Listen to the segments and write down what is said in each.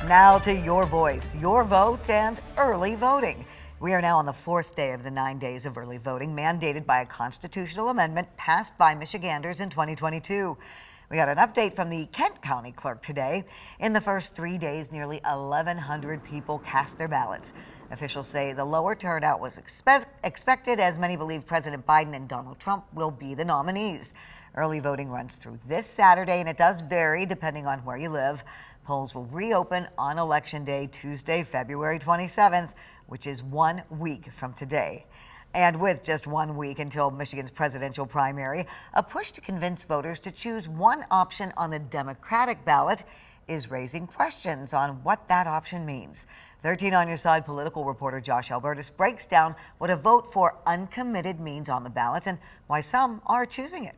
Now to your voice, your vote, and early voting. We are now on the fourth day of the 9 days of early voting mandated by a constitutional amendment passed by Michiganders in 2022. We got an update from the Kent County Clerk today. In the first 3 days, nearly 1,100 people cast their ballots. Officials say the lower turnout was expected, as many believe President Biden and Donald Trump will be the nominees. Early voting runs through this Saturday, and it does vary depending on where you live. Polls will reopen on Election Day, Tuesday, February 27th, which is 1 week from today. And with just 1 week until Michigan's presidential primary, a push to convince voters to choose one option on the Democratic ballot is raising questions on what that option means. 13 on your side political reporter Josh Alburtus breaks down what a vote for uncommitted means on the ballot and why some are choosing it.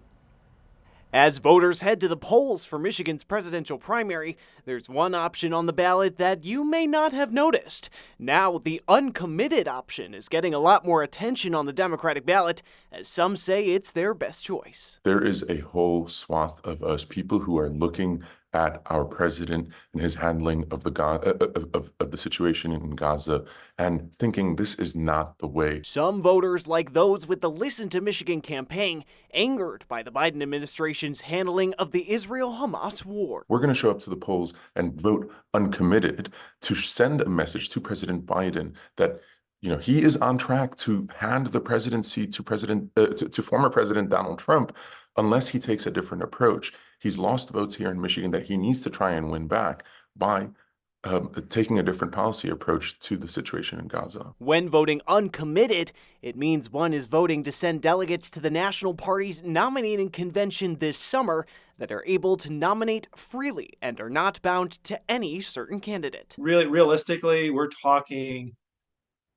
As voters head to the polls for Michigan's presidential primary, there's one option on the ballot that you may not have noticed. Now, the uncommitted option is getting a lot more attention on the Democratic ballot, as some say it's their best choice. There is a whole swath of us, people who are looking at our president and his handling of the situation in Gaza and thinking this is not the way. Some voters, like those with the Listen to Michigan campaign, angered by the Biden administration's handling of the Israel-Hamas war. We're going to show up to the polls and vote uncommitted to send a message to President Biden that he is on track to hand the presidency to former President Donald Trump unless he takes a different approach. He's lost votes here in Michigan that he needs to try and win back by taking a different policy approach to the situation in Gaza. When voting uncommitted, it means one is voting to send delegates to the national party's nominating convention this summer that are able to nominate freely and are not bound to any certain candidate. Really, realistically, we're talking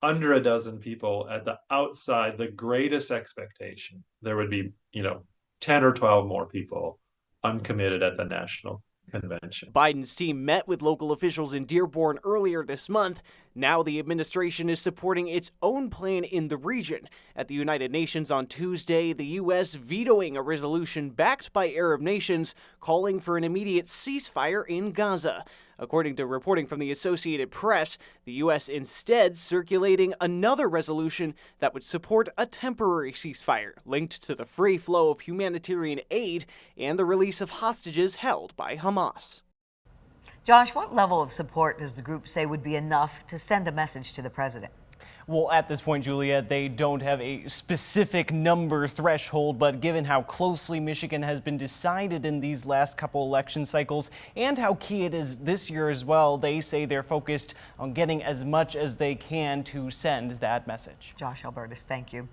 under a dozen people at the outside. The greatest expectation, there would be, 10 or 12 more people uncommitted at the national convention. Biden's team met with local officials in Dearborn earlier this month. Now the administration is supporting its own plan in the region. At the United Nations on Tuesday, the U.S. vetoing a resolution backed by Arab nations calling for an immediate ceasefire in Gaza. According to reporting from the Associated Press, the U.S. instead circulating another resolution that would support a temporary ceasefire linked to the free flow of humanitarian aid and the release of hostages held by Hamas. Josh, what level of support does the group say would be enough to send a message to the president? Well, at this point, Julia, they don't have a specific number threshold, but given how closely Michigan has been decided in these last couple election cycles and how key it is this year as well, they say they're focused on getting as much as they can to send that message. Josh Alburtus, thank you.